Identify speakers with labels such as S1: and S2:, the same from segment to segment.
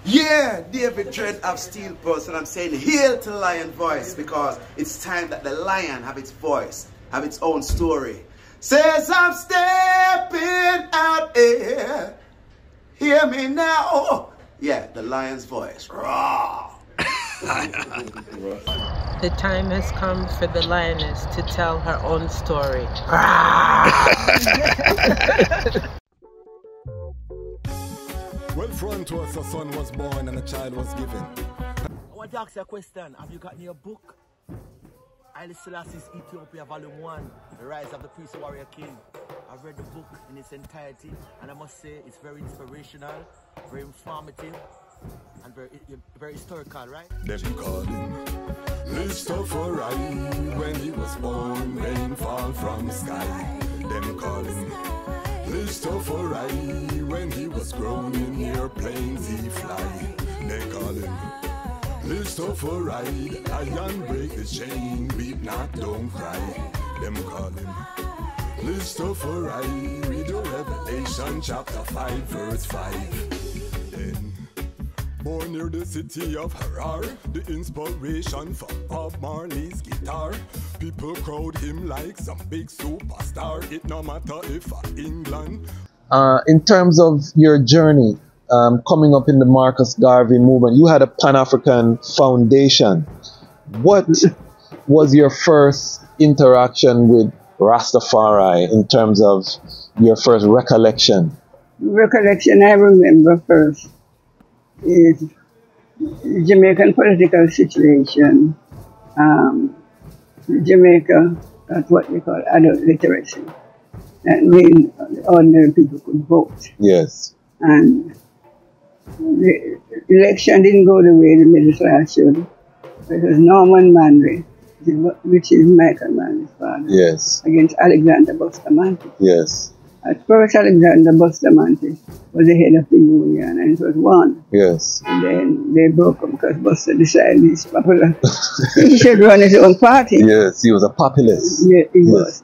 S1: Yeah, David Dread of Steel Pulse, and I'm saying hail to Lion Voice because it's time that the lion have its voice, have its own story. Says I'm stepping out here, hear me now. Oh, yeah, the lion's voice. Raw.
S2: The time has come for the lioness to tell her own story.
S3: Well, front to us, a son was born and a child was given.
S4: I want to ask you a question. Have you got your book? Haile Selassie's Ethiopia Volume 1, The Rise of the Priest Warrior King. I've read the book in its entirety, and I must say it's very inspirational, very informative, and very historical, right?
S3: Them call him Rastafari. When he was born, rain fall from the sky. Them call him Rastafari. When he was grown in airplanes he fly. They call him Rastafari. The lion break the chain, beat not, don't cry. Them call him Rastafari. Read the Revelation chapter 5 verse 5. Then born near the city of Harar, the inspiration for Bob Marley's guitar. People crowd him like some big superstar. It no matter if England.
S5: In terms of your journey, coming up in the Marcus Garvey movement, you had a Pan-African foundation. What was your first interaction with Rastafari in terms of your first recollection?
S6: Recollection I remember first is the Jamaican political situation. Jamaica, that's what they call adult literacy. That means ordinary people could vote.
S5: Yes.
S6: And the election didn't go the way the middle class should. It was Norman Manley, which is Michael Manley's father.
S5: Yes.
S6: Against Alexander Bustamante.
S5: Yes.
S6: At first, Alexander Bustamante was the head of the union, and it was won.
S5: Yes.
S6: And then they broke up because Buster decided he's popular. He should run his own party.
S5: Yes, he was a populist.
S6: Yeah, he was.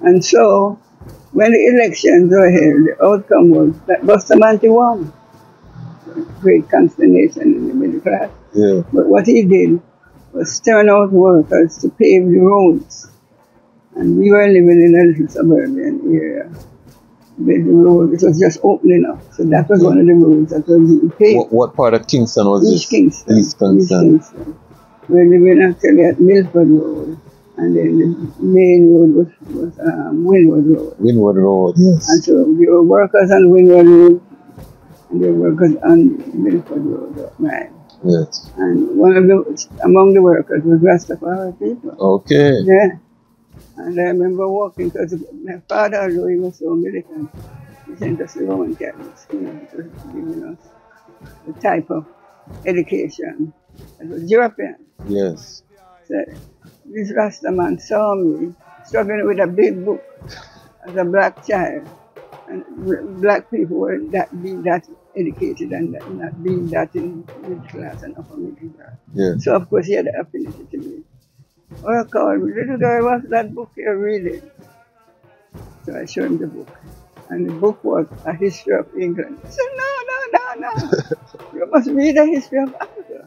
S6: And so, when the elections were held, the outcome was that Bustamante won. Great consternation in the middle class.
S5: Yeah.
S6: But what he did was turn out workers to pave the roads. And we were living in a little suburban area. With the road, it was just opening up. So that was one of the roads that was being paved.
S5: What part of Kingston was
S6: East
S5: this?
S6: Kingston.
S5: East Kingston.
S6: We were living actually at Milford Road. And then the main road was Windward Road.
S5: Windward Road, yes.
S6: And so there were workers on Windward Road, and there were workers on Milford Road, right?
S5: Yes.
S6: And among the workers was Rastafari people.
S5: Okay.
S6: Yeah. And I remember walking, because my father, although he was so militant, he sent us to Roman Catholic school because giving us the type of education that was European.
S5: Yes.
S6: So this Rasta man saw me struggling with a big book as a black child. And black people were being that educated and not being that in middle class and upper middle class.
S5: Yes.
S6: So of course he had an affinity to me. Oh, called me, little girl, what's that book you're reading? So I showed him the book. And the book was A History of England. He said, no. You must read A History of Africa.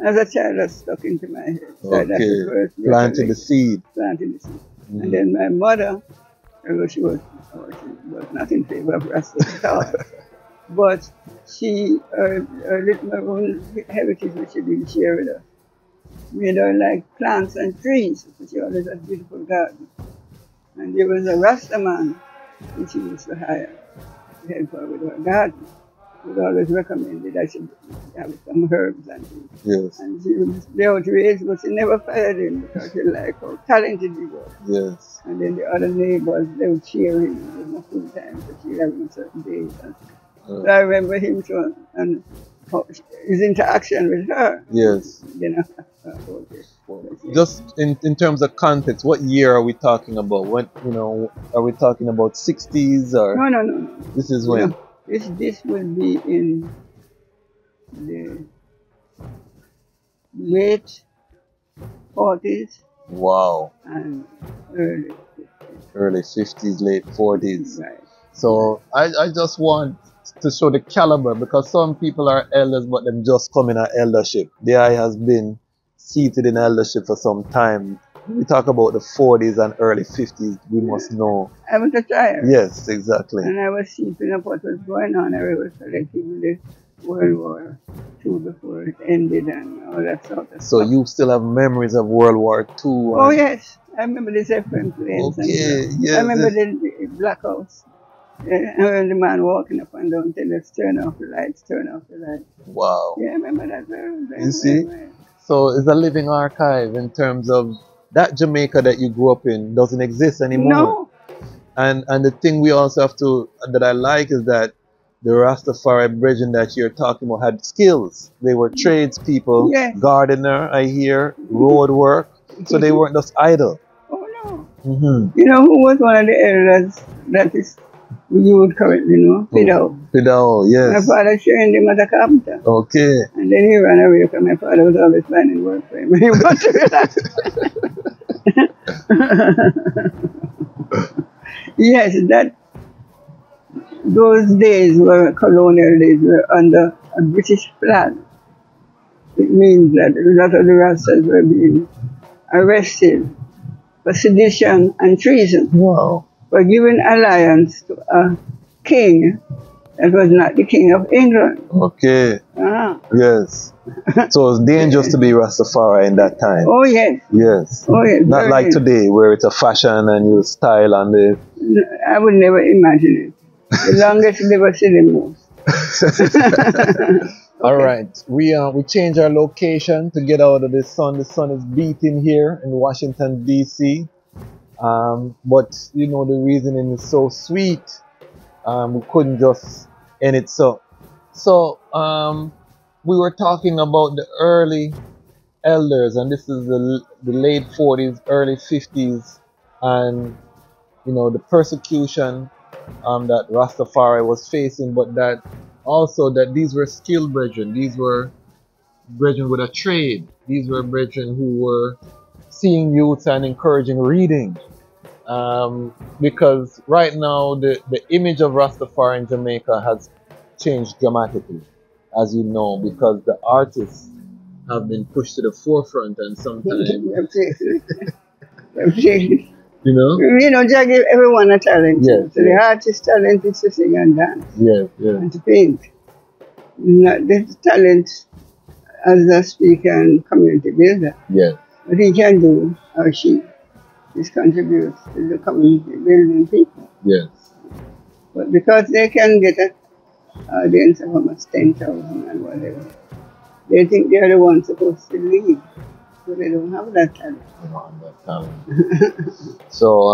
S6: As a child, that stuck into my head. So
S5: okay.
S6: that's the first
S5: planting the seed.
S6: Planting the seed. And then my mother, she was not in favor of Rasta at all. But she, my own heritage, which she didn't share with us, made her like plants and trees, because she always had a beautiful garden. And there was a Rasta man which she used to hire to help her with her garden. He would always recommended I should have some herbs and things.
S5: Yes.
S6: And she was outraged, but she never fired him because she liked how talented he was.
S5: Yes.
S6: And then the other neighbors, they would cheer him. There was no full time, so she had him certain days. So I remember him too, and his interaction with her.
S5: Yes.
S6: You know.
S5: Just in terms of context, what year are we talking about? When, are we talking about 60s or?
S6: No.
S5: This is when?
S6: No, this will be in the late 40s.
S5: Wow.
S6: And early 50s.
S5: Early 50s, late 40s.
S6: Right.
S5: So I just want to show the caliber, because some people are elders but them just come in eldership. The eye has been seated in eldership for some time. We talk about the 40s and early 50s, we must know.
S6: I was a child.
S5: Yes, exactly.
S6: And I was keeping up what was going on. I was selecting the World War II before it ended and all that sort of
S5: So
S6: stuff.
S5: you still have memories of World War II?
S6: Oh yes, I remember the Zeppelin planes.
S5: Okay, yes.
S6: I remember the blackouts. And when the man walking up and down telling us turn off the lights, turn off the lights.
S5: Wow.
S6: Yeah, I remember that very
S5: You see?
S6: well.
S5: So it's a living archive in terms of that Jamaica that you grew up in doesn't exist anymore.
S6: No.
S5: And the thing we also have to, that I like, is that the Rastafari brethren that you're talking about had skills. They were tradespeople,
S6: Yes.
S5: gardener, I hear, road work. So they weren't just idle.
S6: Oh no.
S5: Mm-hmm.
S6: You know who was one of the elders that is you would currently know? Pidao.
S5: Pidao, yes.
S6: My father trained him as a carpenter.
S5: Okay.
S6: And then he ran away because my father was always finding work for him. He wanted to relax. Yes, those days were colonial days, were under a British flag. It means that a lot of the Rastas were being arrested for sedition and treason.
S5: Wow.
S6: For giving alliance to a king that was not the king of England.
S5: Okay. Yes. So it's dangerous to be Rastafari in that time.
S6: Oh yes.
S5: Yes.
S6: Oh yes.
S5: Not like today where it's a fashion and you style and the...
S6: I would never imagine it. The longest never see the most.
S5: All right. We change our location to get out of the sun. The sun is beating here in Washington, D.C. But you know, the reasoning is so sweet. We couldn't just end it so. So we were talking about the early elders, and this is the late 40s, early 50s, and you know, the persecution that Rastafari was facing, but that also that these were skilled brethren. These were brethren with a trade. These were brethren who were seeing youth and encouraging reading. Because right now the image of Rastafari in Jamaica has changed dramatically, as you know, because the artists have been pushed to the forefront, and sometimes
S6: you know, Jah give everyone a talent.
S5: Yes,
S6: so the artist's talent is to sing and dance.
S5: Yes, yes.
S6: And to paint. Not the talent as a speaker and community builder.
S5: Yes.
S6: What he can do, or she, is contribute to the community building people.
S5: Yes.
S6: But because they can get an audience of almost 10,000 and whatever, they think they're the ones supposed to lead. So they don't have that talent.
S5: So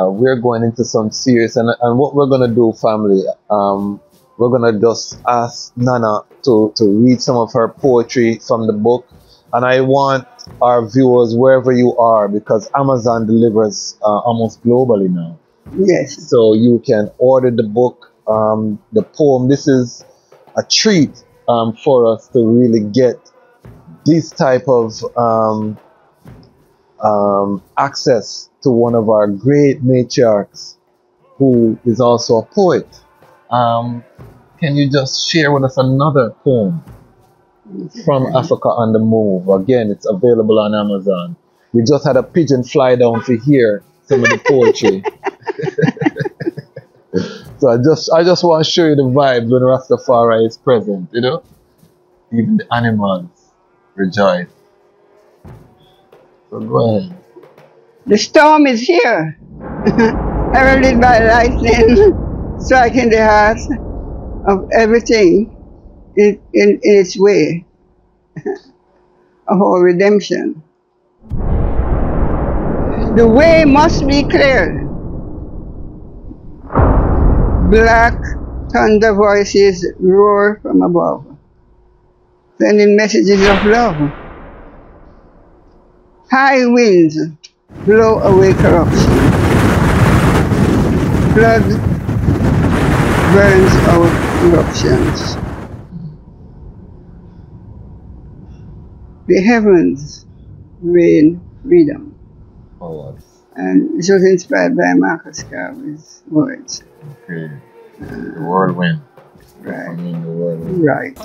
S5: we're going into some serious, and what we're gonna do, family, we're gonna just ask Nana to read some of her poetry from the book, and I want our viewers, wherever you are, because Amazon delivers almost globally now.
S6: Yes.
S5: So you can order the book, the poem. This is a treat for us to really get this type of access to one of our great matriarchs who is also a poet. Can you just share with us another poem from Africa on the Move? Again, it's available on Amazon. We just had a pigeon fly down to hear some of the poetry. So I just want to show you the vibes when Rastafari is present, you know? Even the animals rejoice. So go ahead.
S6: The storm is here, heralded by lightning, striking the heart of everything in its way of our redemption. The way must be cleared. Black thunder voices roar from above, sending messages of love. High winds blow away corruption. Flood burns out eruptions. The heavens rain freedom.
S5: Oh,
S6: And this was inspired by Marcus Garvey's words.
S7: Okay. The whirlwind.
S6: Right.
S7: I mean the whirlwind.
S6: Right.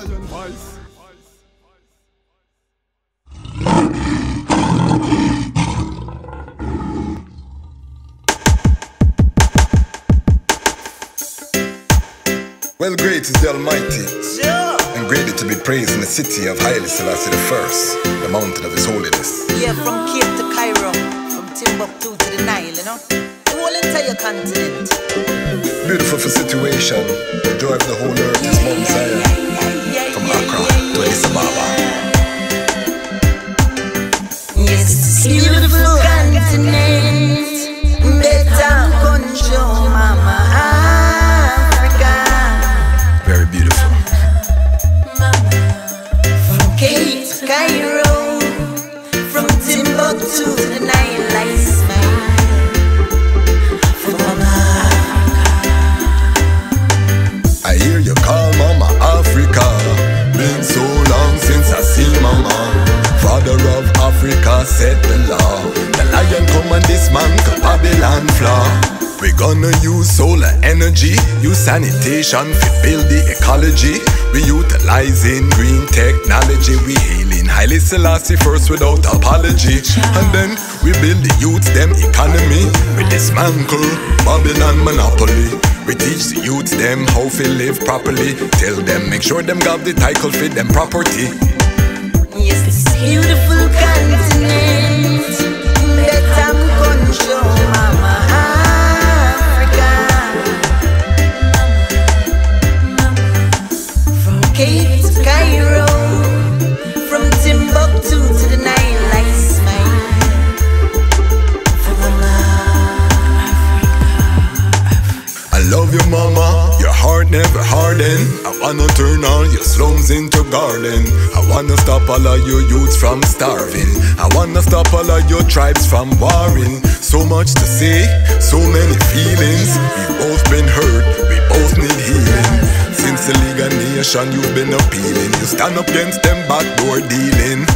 S3: Well, great is the Almighty, and greatly to be praised in the city of Haile Selassie I, the mountain of His holiness.
S8: Yeah, from Cape to Cairo, from Timbuktu to the Nile, you know, the whole entire continent.
S3: Beautiful for situation, the joy of the whole earth is Mount Zion, from Accra to Addis Ababa.
S8: Yes, it's beautiful continent, better control, mama.
S3: Very beautiful.
S8: From Cape to Cairo, from Timbuktu to the Nile, I smile. From Mama
S3: I hear you call Mama Africa. Been so long since I see Mama. Father of Africa set the law. The lion come and dismantle Babylon flaw. We gonna use solar energy, use sanitation to build the ecology. We utilizing green technology. We hailing Haile Selassie first without apology. And then we build the youth them economy. We dismantle Babylon monopoly. We teach the youth them how to live properly. Tell them make sure them got the title for them property.
S8: Yes, this beautiful continent, better control, mama. Cape to Cairo, from Timbuktu to the Nile, I smile. For Mama
S3: I love you, Mama, your heart never harden. I wanna turn all your slums into garden. I wanna stop all of your youths from starving. I wanna stop all of your tribes from warring. So much to say, so many feelings. We've both been hurt, we both need healing. Since the League of Nations you've been appealing. You stand up against them backdoor dealing.